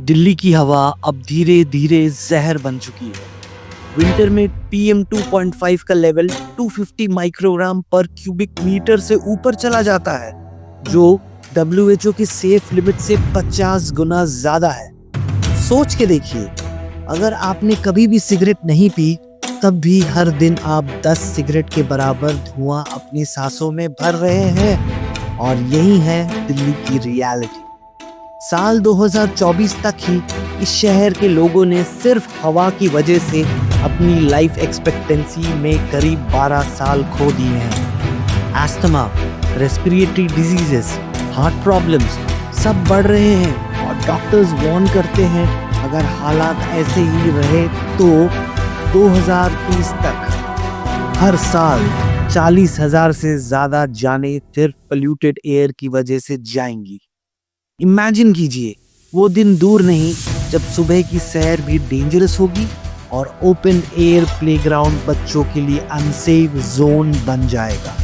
दिल्ली की हवा अब धीरे धीरे जहर बन चुकी है। विंटर में PM 2.5 का लेवल 250 माइक्रोग्राम पर क्यूबिक मीटर से ऊपर चला जाता है, जो WHO की सेफ लिमिट से 50 गुना ज्यादा है। सोच के देखिए, अगर आपने कभी भी सिगरेट नहीं पी, तब भी हर दिन आप 10 सिगरेट के बराबर धुआं अपनी सांसों में भर रहे हैं। और यही है दिल्ली की रियलिटी। साल 2024 तक ही इस शहर के लोगों ने सिर्फ हवा की वजह से अपनी लाइफ एक्सपेक्टेंसी में करीब 12 साल खो दिए हैं। Asthma, respiratory diseases, heart problems सब बढ़ रहे हैं और डॉक्टर्स वार्न करते हैं अगर हालात ऐसे ही रहे तो 2030 तक हर साल 40,000 से ज्यादा जानें सिर्फ पोल्यूटेड एयर की वजह से जाएंगी। इमेजिन कीजिए, वो दिन दूर नहीं जब सुबह की सैर भी डेंजरस होगी और ओपन एयर प्लेग्राउंड बच्चों के लिए अनसेफ जोन बन जाएगा।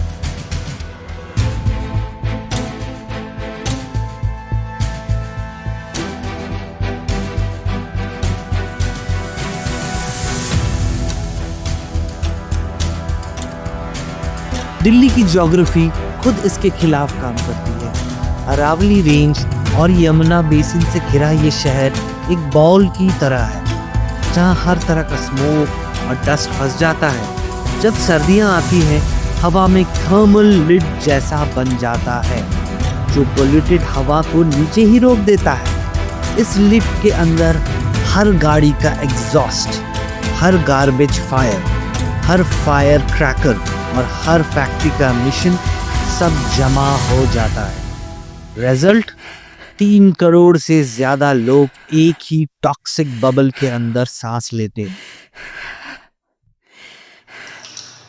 दिल्ली की ज्योग्राफी खुद इसके खिलाफ काम करती है। अरावली रेंज और यमुना बेसिन से घिरा ये शहर एक बॉल की तरह है, जहाँ हर तरह का स्मोक और डस्ट फंस जाता है। जब सर्दियाँ आती हैं, हवा में थर्मल लिड जैसा बन जाता है, जो पोल्यूटेड हवा को नीचे ही रोक देता है। इस लिड के अंदर हर गाड़ी का एग्जॉस्ट, हर गार्बेज फायर, हर फायर क्रैकर और हर फैक्ट्री का मिशन सब जमा हो जाता है। रिजल्ट, 3 करोड़ से ज्यादा लोग एक ही टॉक्सिक बबल के अंदर सांस लेते हैं।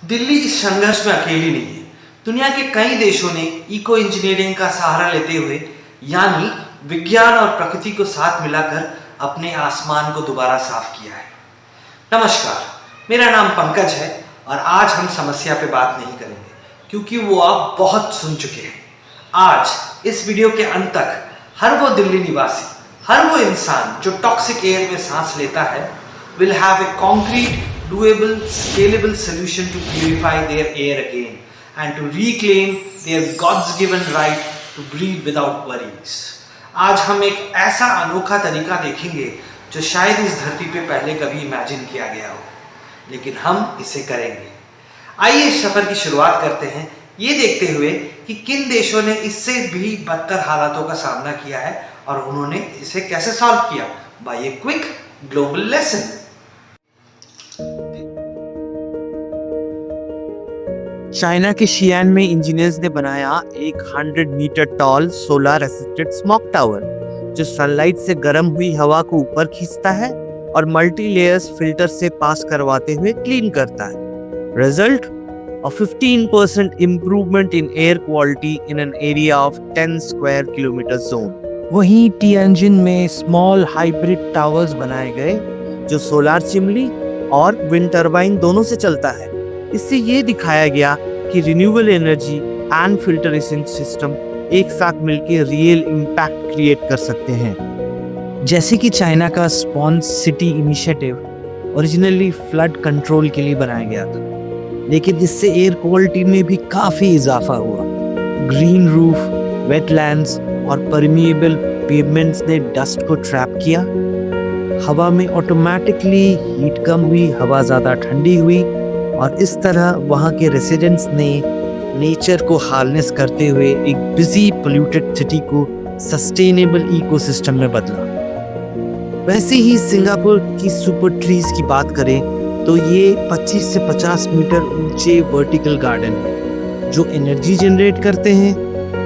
दिल्ली इस संघर्ष में अकेली नहीं है। दुनिया के कई देशों ने इको इंजीनियरिंग का सहारा लेते हुए, यानी विज्ञान और प्रकृति को साथ मिलाकर अपने आसमान को दोबारा साफ किया है। नमस्कार, मेरा नाम पंकज है और आज हम समस्या पे बात नहीं करेंगे, क्योंकि वो आप बहुत सुन चुके हैं। आज इस वीडियो के अंत तक हर वो दिल्ली निवासी, हर वो इंसान जो टॉक्सिक एयर में सांस लेता है, will have a concrete, doable, scalable solution to purify their air again and to reclaim their God's given right to breathe without worries. आज हम एक ऐसा अनोखा तरीका देखेंगे जो शायद इस धरती पे पहले कभी इमेजिन किया गया हो, लेकिन हम इसे करेंगे। आइए इस सफर की शुरुआत करते हैं, ये देखते हुए कि किन देशों ने इससे भी बदतर हालातों का सामना किया है और उन्होंने इसे कैसे सॉल्व किया, by a quick global lesson. China के शियान में इंजीनियर्स ने बनाया एक 100 metre tall solar assisted smoke tower, जो सनलाइट से गर्म हुई हवा को ऊपर खींचता है और मल्टी लेयर्स फिल्टर से पास करवाते हुए क्लीन करता है। Result, a 15% improvement in air quality in an area of 10 square kilometer zone. वहीं टिएनजिन में स्मॉल हाइब्रिड टावर्स बनाए गए, जो सोलर चिमनी और विंड टरबाइन दोनों से चलता है। इससे ये दिखाया गया कि renewable energy and filtration system एक साथ मिलकर रियल इम्पैक्ट क्रिएट कर सकते हैं। जैसे कि चाइना का sponge city initiative originally flood control के लिए बनाया गया था, लेकिन इससे एयर क्वालिटी में भी काफी इजाफा हुआ। ग्रीन रूफ, वेटलैंड्स और परमिएबल पेवमेंट्स ने डस्ट को ट्रैप किया। हवा में ऑटोमेटिकली हीट कम हुई, हवा ज्यादा ठंडी हुई और इस तरह वहाँ के रेसिडेंट्स ने नेचर को हार्नेस करते हुए एक बिजी पोल्यूटेड सिटी को सस्टेनेबल इकोसिस्टम में बदला। वैसे ही सिंगापुर की सुपर ट्रीज की बात करें तो ये 25 से 50 मीटर ऊंचे वर्टिकल गार्डन है, जो एनर्जी जनरेट करते हैं,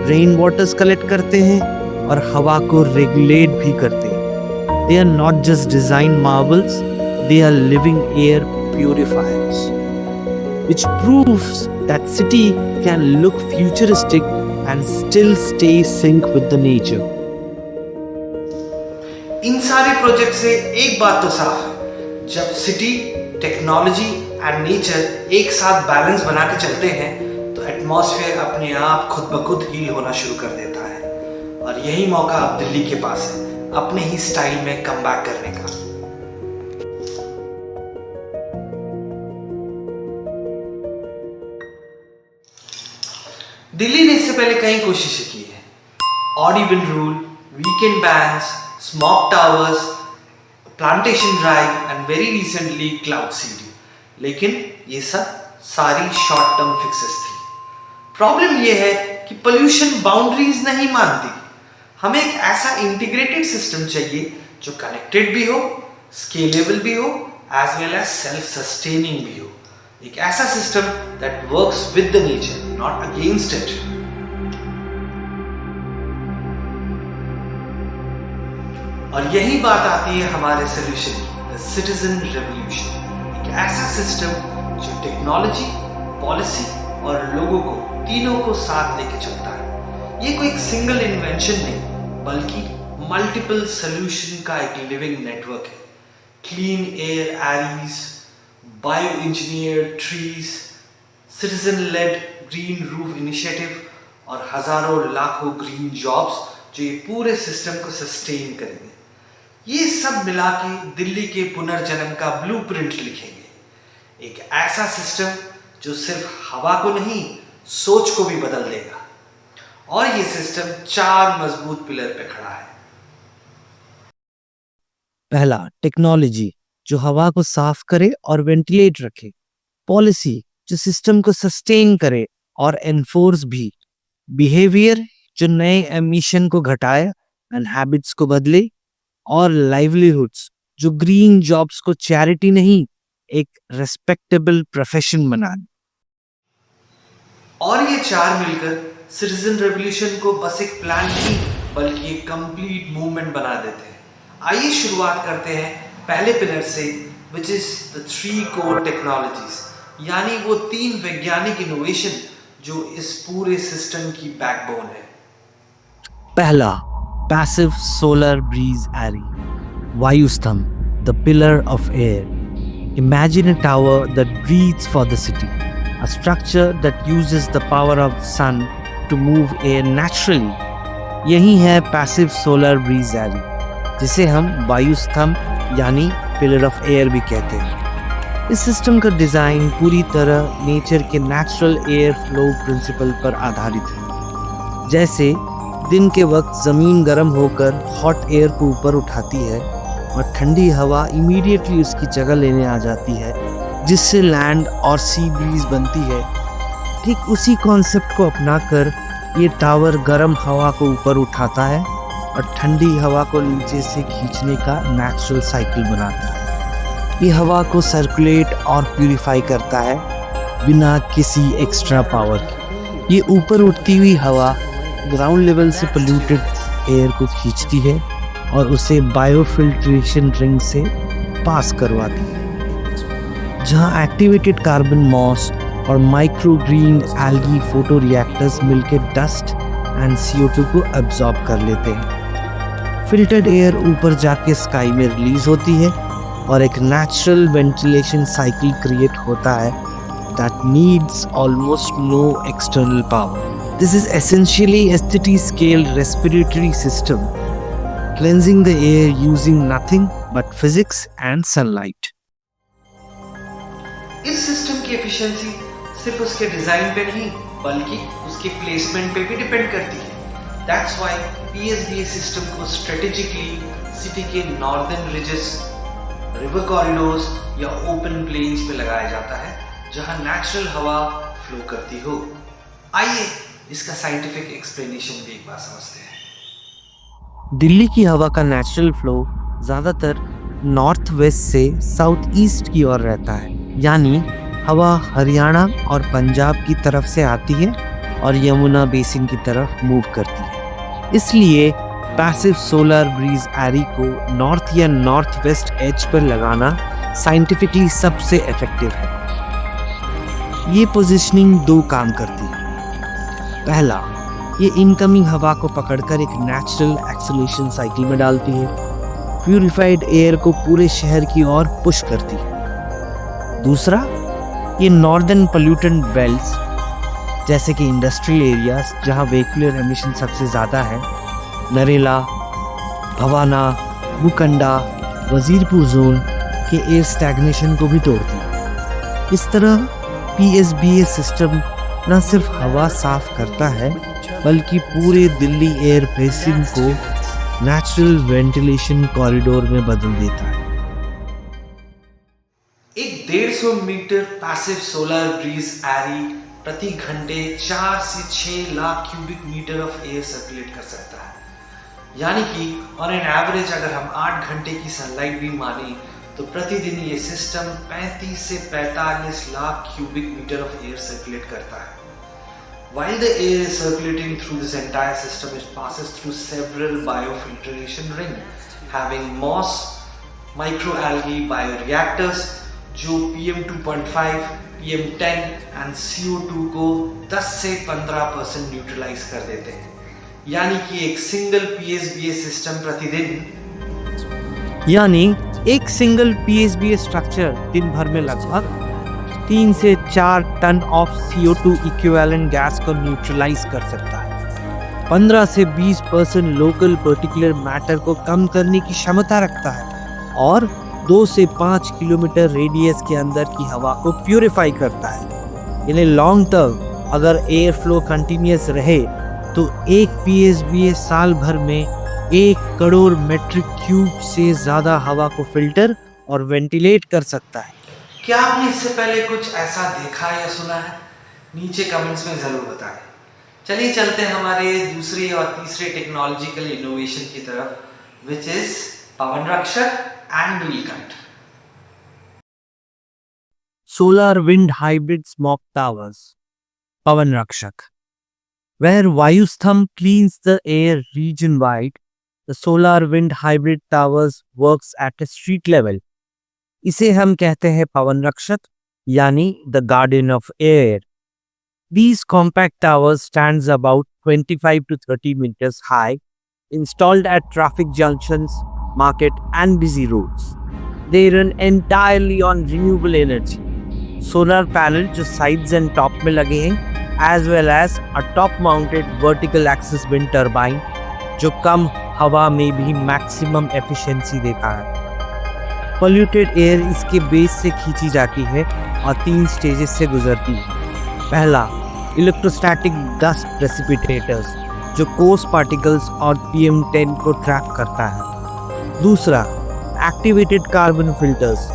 रेन वाटर्स कलेक्ट करते हैं और हवा को रेगुलेट भी करते हैं। They are not just design marbles, they are living air purifiers, which proves that city can look futuristic and still stay sync with the nature. इन सारे प्रोजेक्ट से एक बात तो साफ है, जब सिटी, टेक्नोलॉजी एंड नेचर एक साथ बैलेंस बना के चलते हैं तो एटमॉस्फेयर अपने आप खुद ब खुद हील होना शुरू कर देता है। और यही मौका अब दिल्ली के पास है। अपने ही स्टाइल में कमबैक करने का। दिल्ली ने इससे पहले कई कोशिशें की है। Odd even rule, weekend bans, smog towers, plantation drive and very recently cloud seeding, लेकिन ये सब सारी शॉर्ट टर्म फिक्सेस थी। प्रॉब्लम ये है कि पोल्यूशन बाउंड्रीज नहीं मानती। हमें एक ऐसा इंटीग्रेटेड सिस्टम चाहिए जो कनेक्टेड भी हो, स्केलेबल भी हो, as well as self sustaining भी हो। एक ऐसा system that works with the nature, not against it. और यही बात आती है हमारे सोल्यूशन की, द सिटीजन रेवोल्यूशन। एक ऐसा सिस्टम जो टेक्नोलॉजी, पॉलिसी और लोगों को, तीनों को साथ लेके चलता है। ये कोई एक सिंगल इन्वेंशन नहीं, बल्कि मल्टीपल सॉल्यूशन का एक लिविंग नेटवर्क है। Clean air arrays, bio engineered trees, citizen led green roof initiative और हजारों लाखों ग्रीन जॉब्स जो ये पूरे सिस्टम को सस्टेन करेंगे। ये सब मिला के दिल्ली के पुनर्जन्म का ब्लूप्रिंट लिखेंगे। एक ऐसा सिस्टम जो सिर्फ हवा को नहीं, सोच को भी बदल देगा। और ये सिस्टम 4 मजबूत पिलर पे खड़ा है। पहला, टेक्नोलॉजी जो हवा को साफ करे और वेंटिलेट रखे। पॉलिसी जो सिस्टम को सस्टेन करे और एनफोर्स भी। बिहेवियर जो नए एमिशन को घटाए एंड हैबिट्स को बदले। और लाइवलीहुड्स जो ग्रीन जॉब्स को चैरिटी नहीं, एक रेस्पेक्टेबल प्रोफेशन बना दे। और ये 4 मिलकर सिटीजन रेवोल्यूशन को बस एक प्लान नहीं, बल्कि एक कंप्लीट मूवमेंट बना देते हैं। आइए शुरुआत करते हैं पहले पिलर से, which is the 3 core technologies, यानी वो 3 वैज्ञानिक इनोवेशन जो इस पूरे सिस्टम की बैकबोन है। पहला, passive solar bridge eri, Vayusthamb, the pillar of air. Imagine a tower that breathes for the city, a structure that uses the power of the sun to move air naturally। यही है passive solar bridge एरी, जिसे हम वायुस्तंभ यानी pillar of air भी कहते हैं। इस system का डिजाइन पूरी तरह नेचर के नेचुरल एयर फ्लो प्रिंसिपल पर आधारित है। जैसे दिन के वक्त जमीन गर्म होकर हॉट एयर को ऊपर उठाती है और ठंडी हवा इमीडिएटली उसकी जगह लेने आ जाती है, जिससे लैंड और सी ब्रीज बनती है। ठीक उसी कॉन्सेप्ट को अपनाकर ये टावर गर्म हवा को ऊपर उठाता है और ठंडी हवा को नीचे से खींचने का नेचुरल साइकिल बनाता है। ये हवा को सर्कुलेट और प्यूरिफाई करता है बिना किसी एक्स्ट्रा पावर के। ये ऊपर उठती हुई हवा ग्राउंड लेवल से पोल्यूटेड एयर को खींचती है और उसे बायोफिल्ट्रेशन रिंग से पास करवाती है, जहां एक्टिवेटेड कार्बन मॉस और micro green algae photo reactors मिलकर डस्ट एंड CO2 को एब्जॉर्ब कर लेते हैं। फिल्टर्ड एयर ऊपर जाके स्काई में रिलीज होती है और एक नेचुरल वेंटिलेशन साइकिल क्रिएट होता है that needs almost no external power. This is essentially a city scale respiratory system, cleansing the air using nothing but physics and sunlight। इस सिस्टम की एफिशिएंसी सिर्फ उसके डिजाइन पे नहीं, बल्कि उसके प्लेसमेंट पे भी डिपेंड करती है। दैट्स व्हाई PSBA सिस्टम को स्ट्रेटेजिकली सिटी के नॉर्दर्न रिजेस, रिवर कॉरिडोर्स या ओपन प्लेन्स पे लगाया जाता है, जहां नेचुरल हवा फ्लो करती हो। आइए इसका साइंटिफिक एक्सप्लेनेशन भी एक बार समझते हैं। दिल्ली की हवा का नेचुरल फ्लो ज़्यादातर नॉर्थ वेस्ट से साउथ ईस्ट की ओर रहता है, यानी हवा हरियाणा और पंजाब की तरफ से आती है और यमुना बेसिन की तरफ मूव करती है। इसलिए पैसिव सोलर ब्रीज एरी को नॉर्थ या नॉर्थ वेस्ट एज पर लगाना साइंटिफिकली सबसे इफेक्टिव है। ये पोजीशनिंग 2 काम करती है। पहला, ये इनकमिंग हवा को पकड़कर एक नेचुरल एक्सेलरेशन साइकिल में डालती है, प्यूरिफाइड एयर को पूरे शहर की ओर पुश करती है। दूसरा, ये नॉर्दर्न पोल्यूटेंट बेल्ट्स जैसे कि इंडस्ट्रियल एरियाज जहां वेहिकुलर एमिशन सबसे ज़्यादा है, नरेला, भवाना, मुकंडा, वजीरपुर जोन के एयर स्टैग्नेशन को भी तोड़ती है। इस तरह PSBA सिस्टम न सिर्फ हवा साफ करता है बल्कि पूरे दिल्ली एयर बेसिन को नेचुरल वेंटिलेशन कॉरिडोर में बदल देता है। एक 150 metre passive solar bridge array प्रति घंटे 4 से 6 lakh cubic metre of air circulate कर सकता है। यानी कि ऑन एन एवरेज अगर हम 8 घंटे की सनलाइट भी माने तो प्रतिदिन ये सिस्टम 35 से 45 lakh cubic metre of air circulate करता है। While the air is circulating through this entire system, it passes through several biofiltration rings, having moss, microalgae, bioreactors, जो PM2.5, PM10 and CO2 को 10 से 15% न्यूट्रलाइज कर देते हैं। यानी कि एक सिंगल PSBA सिस्टम एक सिंगल PSBA स्ट्रक्चर दिन भर में लगभग 3 से 4 ton of CO2 equivalent gas को न्यूट्रलाइज कर सकता है। 15 से 20% लोकल पर्टिकुलर मैटर को कम करने की क्षमता रखता है और 2 से 5 किलोमीटर रेडियस के अंदर की हवा को प्यूरिफाई करता है। इन लॉन्ग टर्म अगर एयर फ्लो कंटिन्यूस रहे तो एक PSBA साल भर में 1 करोड़ मेट्रिक क्यूब से ज्यादा हवा को फिल्टर और वेंटिलेट कर सकता है। क्या आपने इससे पहले कुछ ऐसा देखा या सुना है? नीचे कमेंट्स में जरूर बताएं। चलिए चलते हैं हमारे दूसरे और तीसरे टेक्नोलॉजिकल इनोवेशन की तरफ, विच is Pawan Rakshak and Neelkanth. Solar wind hybrid smog towers, Pawan Rakshak. Where Vayusthamb cleans the air region-wide, the solar wind hybrid towers works at a street level. इसे हम कहते हैं पवन रक्षक यानी the guardian of air. These compact towers stands about 25 to 30 meters high, installed at traffic junctions, market and busy roads. They run entirely on renewable energy. Solar panel जो sides and top में लगे हैं, as well as a top mounted vertical axis wind turbine जो कम हवा में भी maximum efficiency देता है। Polluted air इसके बेस से खींची जाती है और 3 स्टेजेस से गुजरती है। पहला, इलेक्ट्रोस्टैटिक डस्ट प्रेसिपिटेटर्स जो कोर्स पार्टिकल्स और PM10 को ट्रैप करता है। दूसरा, एक्टिवेटेड कार्बन फिल्टर्स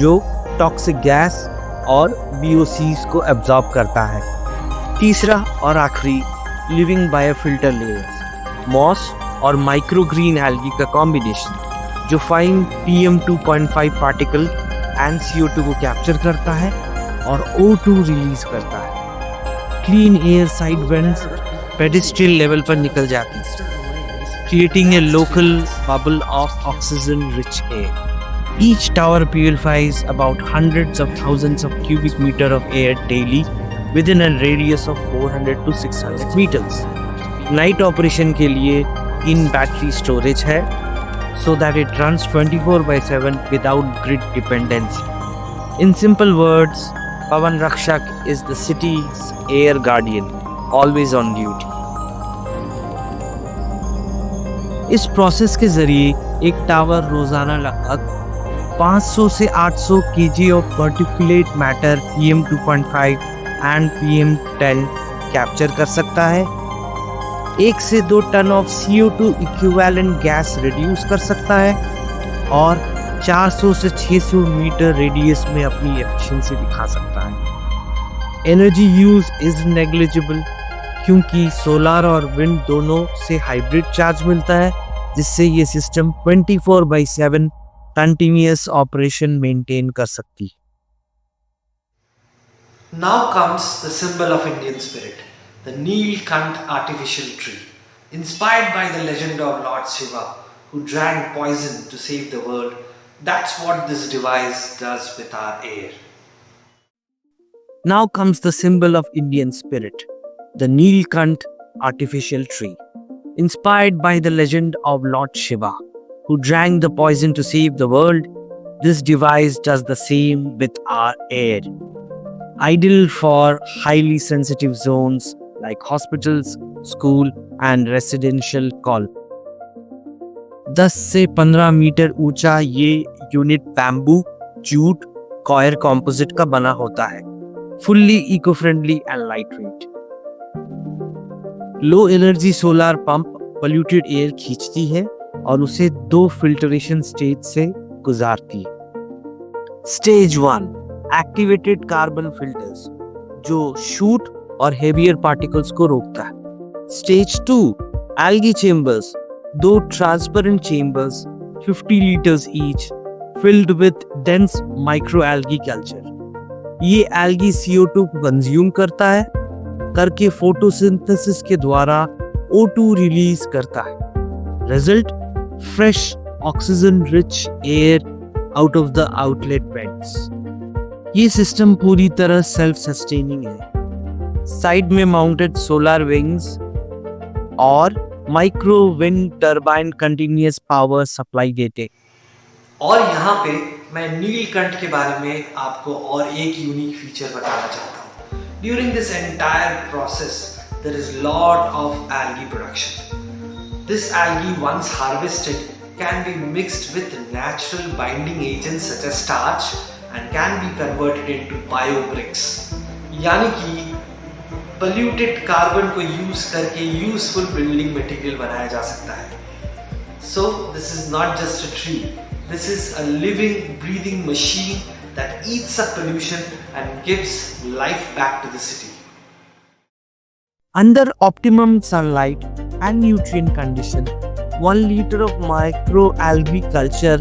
जो टॉक्सिक गैस और VOCs को एब्जॉर्ब करता है। तीसरा और आखिरी, लिविंग बायोफिल्टर लेयर्स, मॉस और माइक्रो ग्रीन एल्गी का कॉम्बिनेशन जो fine PM2.5 particle and CO2 को कैप्चर करता है और O2 रिलीज करता है। Clean air side vents pedestrian level पर निकल जाती है, creating a local bubble of oxygen-rich air. Each tower purifies about hundreds of thousands of cubic meter of air daily within a radius of 400 to 600 meters. Night operation के लिए इन battery storage है so that it runs 24/7 without grid dependency. In simple words, Pavan Rakshak is the city's air guardian, always on duty. इस process के जरिए एक tower रोजाना लगभग 500 से 800 kg of particulate matter PM2.5 and PM10 capture कर सकता है, 1 से 2 ton of CO2 equivalent gas reduce कर सकता है और 400 से 600 मीटर रेडियस में अपनी एफिशिएंसी दिखा सकता है। एनर्जी यूज इज नेग्लिजिबल क्योंकि सोलर और विंड दोनों से हाइब्रिड चार्ज मिलता है, जिससे ये सिस्टम 24/7 कंटिन्यूअस ऑपरेशन मेंटेन कर सकती है। Now comes the symbol of Indian spirit, the Neelkant artificial tree. Inspired by the legend of Lord Shiva, who drank poison to save the world, that's what this device does with our air. Now comes the symbol of Indian spirit, the Neelkant artificial tree. Inspired by the legend of Lord Shiva, who drank the poison to save the world, this device does the same with our air. Ideal for highly sensitive zones like hospitals, school, and residential call. 10 से 15 metre ऊंचा ये unit bamboo, jute, coir composite का बना होता है, fully eco friendly and light weight. Low energy solar pump polluted air खींचती है और उसे 2 फिल्टरेशन स्टेज से गुजारती है। स्टेज 1 एक्टिवेटेड कार्बन फिल्टर्स, जो शूट और हेवियर पार्टिकल्स को रोकता है। Stage 2 algae chambers, 2 transparent chambers 50 litres each filled with dense microalgae culture. ये algae CO2 कंज्यूम करता है, करके फोटोसिंथेसिस के द्वारा O2 रिलीज करता है। Result fresh oxygen rich air out of the outlet vents. ये सिस्टम पूरी तरह सेल्फ सस्टेनिंग है। साइड में माउंटेड सोलर विंग्स और micro wind turbine continuous power supply देते। और यहाँ पे मैं नीलकंठ के बारे में आपको और एक यूनिक फीचर बताना चाहता हूँ। During this entire process there is lot of algae production. This algae once harvested can be mixed with natural binding agents such as starch and can be converted into biobricks. यानी कि polluted carbon को use करके useful building material बनाया जा सकता है। So this is not just a tree. This is a living, breathing machine that eats up pollution and gives life back to the city. Under optimum sunlight and nutrient condition, 1 liter of microalgae culture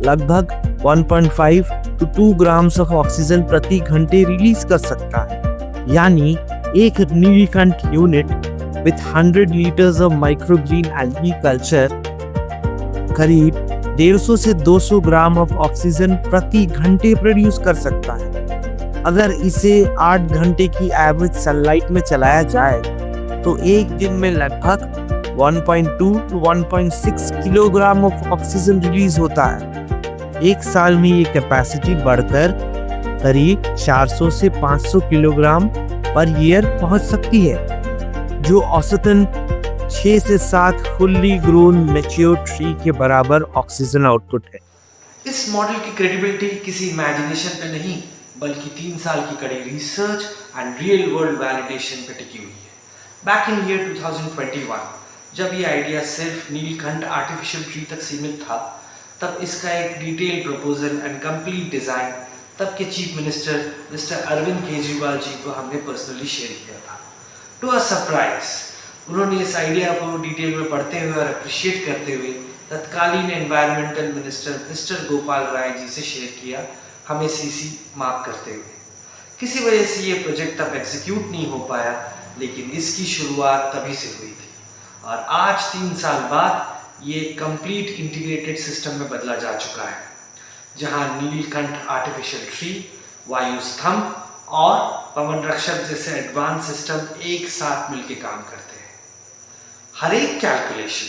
लगभग 1.5 to 2 grams of oxygen प्रति घंटे release कर सकता है। यानी एक Neelkanth unit with 100 liters of microgreen algae culture करीब 150 से 200 ग्राम ऑफ ऑक्सीजन प्रति घंटे प्रोड्यूस कर सकता है। अगर इसे 8 घंटे की एवरेज सनलाइट में चलाया जाए तो एक दिन में लगभग 1.2 to 1.6 kilogram of oxygen release होता है। एक साल में ये कैपेसिटी बढ़कर करीब 400 से 500 किलोग्राम पर ईयर पहुंच सकती है, जो औसतन 6 से 7 फुल्ली ग्रोन मैच्योर ट्री के बराबर ऑक्सीजन आउटपुट है। इस मॉडल की क्रेडिबिलिटी किसी इमेजिनेशन पे नहीं, बल्कि 3 साल की कड़ी research and real world validation पे टिकी हुई है। बैक इन ईयर 2021 जब ये आइडिया सिर्फ नीलकंठ आर्टिफिशियल ट्री तक सीमित था, तब इसका एक detail proposal and complete design तब के chief minister mister Arvind Kejriwal ji को हमने पर्सनली शेयर किया था। टू अ सरप्राइज उन्होंने इस आइडिया को डिटेल में पढ़ते हुए और अप्रिशिएट करते हुए तत्कालीन environmental minister mister Gopal Rai ji से शेयर किया, हमें सीसी मार्क करते हुए। किसी वजह से ये प्रोजेक्ट तब एग्जीक्यूट नहीं हो पाया, लेकिन इसकी शुरुआत तभी से हुई थी और आज 3 साल बाद ये कंप्लीट इंटीग्रेटेड सिस्टम में बदला जा चुका है, जहां नीलकंठ आर्टिफिशियल ट्री, वायु स्तंभ और पवन रक्षक जैसे एडवांस सिस्टम एक साथ मिलकर काम करते हैं। हर एक कैलकुलेशन,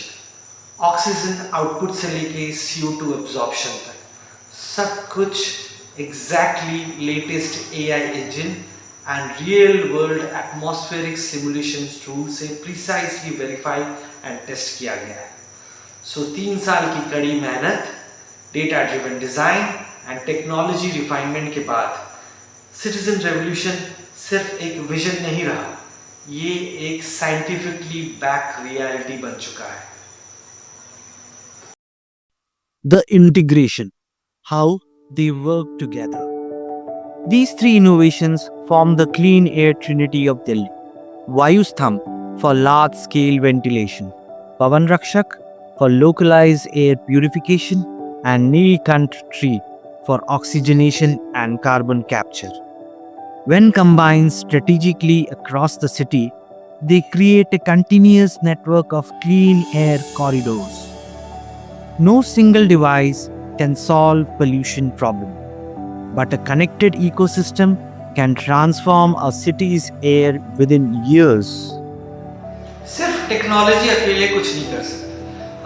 ऑक्सीजन आउटपुट से लेके CO2 एब्जॉर्प्शन तक सब कुछ exactly latest AI engine and real world atmospheric simulation tool से प्रिसाइजली वेरीफाई एंड टेस्ट किया गया है। सो 3 साल की कड़ी मेहनत, data driven design and technology refinement के बाद सिटीजन रेवोल्यूशन सिर्फ एक विजन नहीं रहा, ये एक साइंटिफिकली बैक रियलिटी बन चुका है। The integration, how they work together. These 3 innovations form the clean air trinity of Delhi. Vayu Stambh for large-scale ventilation, Pavan Rakshak for localized air purification, and Neelkant tree for oxygenation and carbon capture. When combined strategically across the city, they create a continuous network of clean air corridors. No single device can solve pollution problem, but a connected ecosystem can transform a city's air within years. सिर्फ technology अकेले कुछ नहीं कर सकती,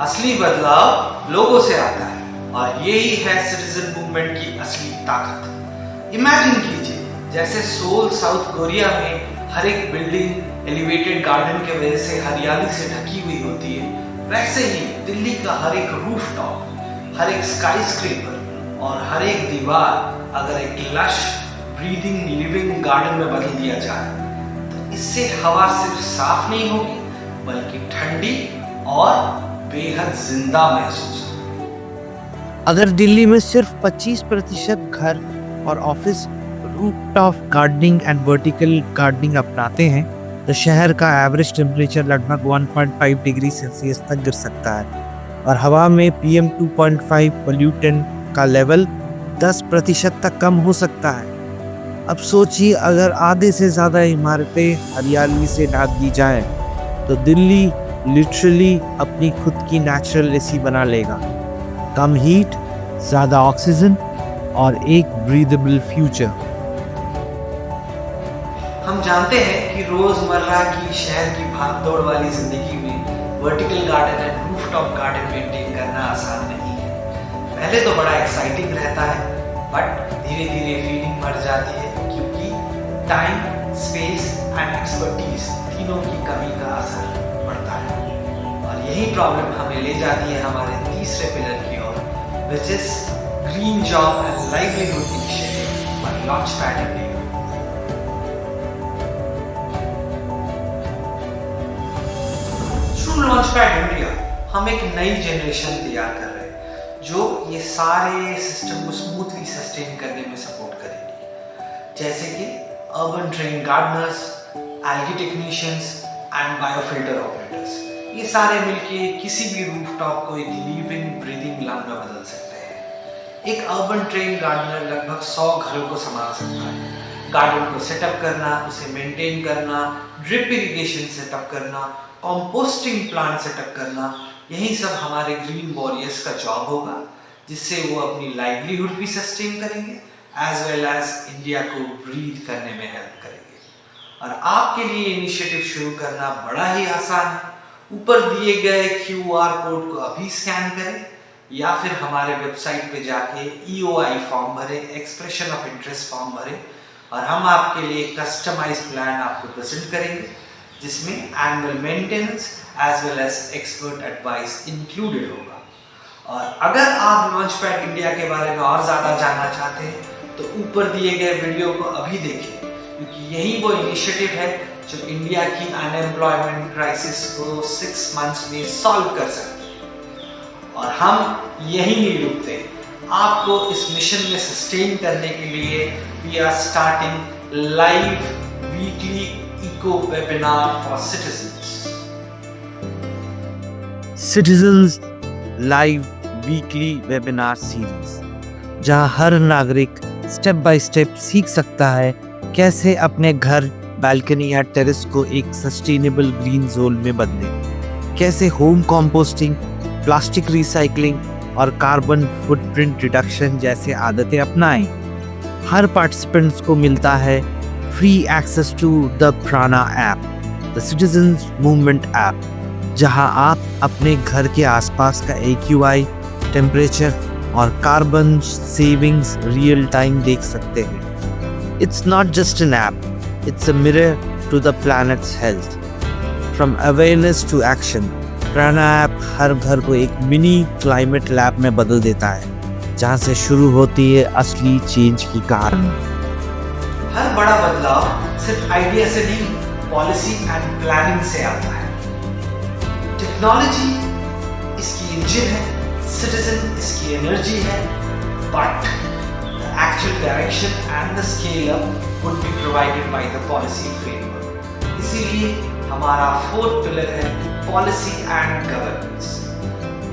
असली बदलाव लोगों से आता है और यही है सिटीजन मूवमेंट की असली ताकत। इमेजिन कीजिए, जैसे सोल साउथ कोरिया में हर एक बिल्डिंग एलिवेटेड गार्डन के वजह से हरियाली से ढकी हुई होती है, वैसे ही दिल्ली का हर एक रूफटॉप, हर एक स्काईस्क्रेपर और हर एक दीवार अगर एक लश ब्रीदिंग लिविंग गार्डन में बदल दिया जाए तो इससे हवा सिर्फ साफ नहीं होगी बल्कि ठंडी और बेहद जिंदा महसूस होगी। अगर दिल्ली में सिर्फ 25% घर और office rooftop gardening and vertical gardening अपनाते हैं तो शहर का एवरेज टेम्परेचर लगभग 1.5 डिग्री सेल्सियस तक गिर सकता है और हवा में PM 2.5 पोल्यूटेंट का लेवल 10% तक कम हो सकता है। अब सोचिए अगर आधे से ज़्यादा इमारतें हरियाली से ढक दी जाएं तो दिल्ली लिटरली अपनी खुद की नेचुरल एसी बना लेगा। कम हीट, ज़्यादा ऑक्सीजन और एक ब्रीदेबल फ्यूचर। हम जानते हैं कि रोजमर्रा की शहर की भागदौड़ वाली जिंदगी में vertical garden and rooftop garden maintain करना आसान नहीं है। पहले तो बड़ा एक्साइटिंग रहता है बट धीरे धीरे फीलिंग बढ़ जाती है क्योंकि टाइम, स्पेस एंड एक्सपर्टीज तीनों की कमी का असर पड़ता है और यही प्रॉब्लम हमें ले जाती है हमारे तीसरे पिलर की ओर, which is green job and livelihood initiative by launchpad India. Through launchpad India हम एक नई जनरेशन तैयार कर रहे हैं जो ये सारे सिस्टम को स्मूथली सस्टेन करने में सपोर्ट करेगी, जैसे कि urban train Gardner's, algae technicians and biofilter operators. ये सारे मिलके किसी भी रूफटॉप को एक लिविंग ब्रीदिंग लंग में बदल सकते हैं। एक अर्बन ट्रेन गार्डनर लगभग 100 घरों को संभाल सकता है। गार्डन को सेटअप करना, उसे मेंटेन करना, ड्रिप इरिगेशन सेटअप करना, कंपोस्टिंग प्लांट सेटअप करना, यही सब हमारे ग्रीन वॉरियर्स का जॉब होगा, जिससे वो अपनी लाइवलीहुड भी सस्टेन करेंगे एज वेल एज इंडिया को ब्रीथ करने में हेल्प करेंगे। और आपके लिए इनिशिएटिव शुरू करना बड़ा ही आसान है। ऊपर दिए गए QR कोड को अभी स्कैन करें या फिर हमारे वेबसाइट पे जाके EOI फॉर्म भरें, एक्सप्रेशन ऑफ इंटरेस्ट फॉर्म भरें और हम आपके लिए कस्टमाइज प्लान आपको प्रेजेंट करेंगे जिसमें annual maintenance as well as expert advice included होगा। और अगर आप लॉन्चपैड इंडिया के बारे में और ज़्यादा जानना चाहते हैं तो ऊपर दिए गए वीडियो को अभी देखें क्योंकि यही वो इनिशिएटिव है जो इंडिया की अनएम्प्लॉयमेंट क्राइसिस को 6 मंथ्स में सॉल्व कर सकती है। और हम यही नहीं रुकते, आपको इस मिशन में सस्टेन करने के लिए we are starting live weekly eco webinar for citizens live weekly webinar series, जहां हर नागरिक स्टेप बाय स्टेप सीख सकता है कैसे अपने घर, बालकनी या टेरेस को एक सस्टेनेबल ग्रीन जोन में बदले, कैसे होम कंपोस्टिंग, प्लास्टिक रिसाइकलिंग और कार्बन फुटप्रिंट रिडक्शन जैसे आदतें अपनाएं। हर पार्टिसिपेंट्स को मिलता है free access to the Prana app, the citizens movement app, जहां आप अपने घर के आसपास का AQI, टेम्परेचर और कार्बन सेविंग्स रियल टाइम देख सकते हैं। It's not just an app, it's a mirror to the planet's health. From awareness to action, Prana app हर घर को एक मिनी क्लाइमेट लैब में बदल देता है, जहां से शुरू होती है असली चेंज की कहानी। हर बड़ा बदलाव सिर्फ आइडिया से नहीं, पॉलिसी एंड प्लानिंग से आता है। टेक्नोलॉजी इसकी इंजन है, सिटीजन इसकी एनर्जी है, but the actual direction and the scale up would be provided by the policy framework. इसीलिए हमारा 4th पिलर है policy and governance,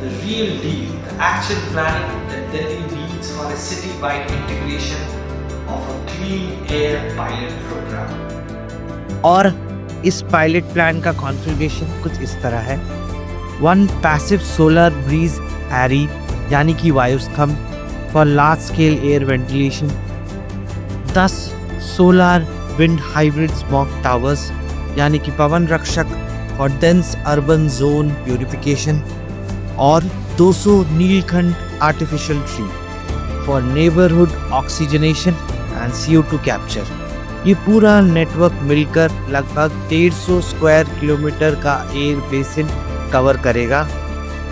the real deal, the actual planning that Delhi needs for a city wide integration of a clean air pilot programme. और इस pilot plan का configuration कुछ इस तरह है। 1 पैसिव सोलर ब्रीज एरी यानी कि Vayusthamb for large scale air ventilation, 10 solar wind hybrid smog towers यानी कि Pawan Rakshak for dense urban zone purification, और 200 Neelkhand artificial tree for neighbourhood oxygenation and CO2 capture. ये पूरा नेटवर्क मिलकर लगभग 150 स्क्वायर किलोमीटर का एयर बेसिन कवर करेगा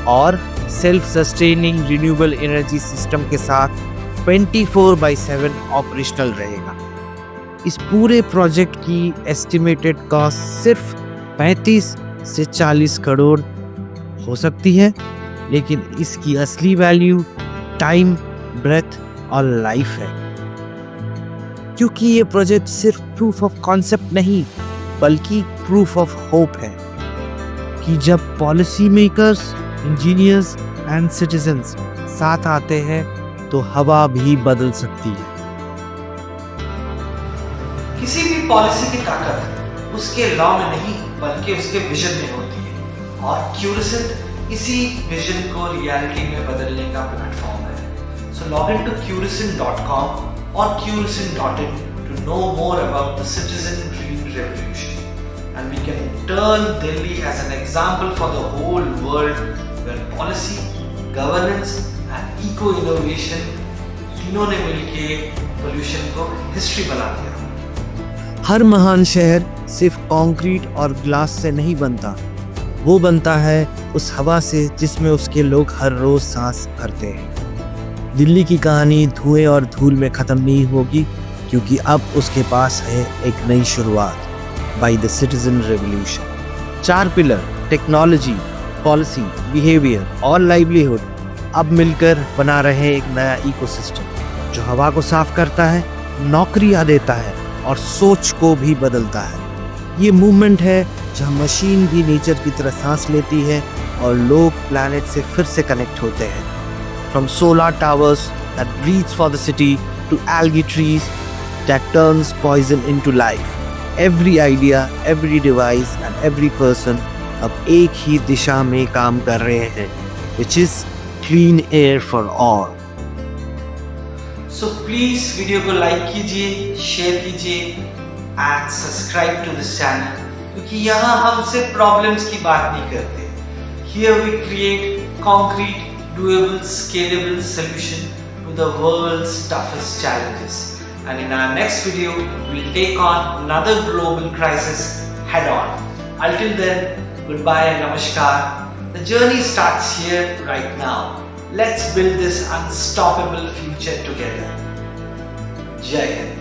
और self sustaining renewable energy system के साथ 24/7 ऑपरेशनल रहेगा। इस पूरे प्रोजेक्ट की एस्टिमेटेड कॉस्ट सिर्फ 35 से 40 करोड़ हो सकती है, लेकिन इसकी असली वैल्यू टाइम, ब्रेथ और लाइफ है। क्योंकि ये प्रोजेक्ट सिर्फ प्रूफ ऑफ कॉन्सेप्ट नहीं, बल्कि प्रूफ ऑफ होप है कि जब policy makers, engineers and citizens साथ आते हैं तो हवा भी बदल सकती है। किसी भी पॉलिसी की ताकत उसके लॉ में नहीं बल्कि उसके विजन में होती है, और क्यूरिसेंट इसी विजन को रियलिटी में बदलने का प्लेटफॉर्म है। So log in to curicent.com or curicent.in to know more about the citizen green revolution, and we can turn Delhi as an example for the whole world where policy, governance and eco innovation तीनों ने मिलके pollution को history बना दिया। हर महान शहर सिर्फ concrete और ग्लास से नहीं बनता, वो बनता है उस हवा से जिसमें उसके लोग हर रोज सांस भरते हैं। दिल्ली की कहानी धुएं और धूल में खत्म नहीं होगी, क्योंकि अब उसके पास है एक नई शुरुआत by the citizen revolution. 4 pillar technology, policy, behaviour और लाइवलीहुड अब मिलकर बना रहे एक नया इकोसिस्टम जो हवा को साफ करता है, नौकरियां देता है और सोच को भी बदलता है। ये मूवमेंट है जहाँ मशीन भी नेचर की तरह सांस लेती है और लोग प्लैनेट से फिर से कनेक्ट होते हैं। From solar towers that breathes for the city to algae trees that turns poison into life, every idea, every device and every person अब एक ही दिशा में काम कर रहे हैं, which is clean air for all. So please video को like कीजिए, share कीजिए and subscribe to this channel, क्योंकि यहाँ हम सिर्फ प्रॉब्लम्स की बात नहीं करते। Here we create concrete, doable, scalable solution to the world's toughest challenges, and in our next video we will take on another global crisis head on. Until then, goodbye and namaskar. The journey starts here right now. Let's build this unstoppable future together. Jai Hind.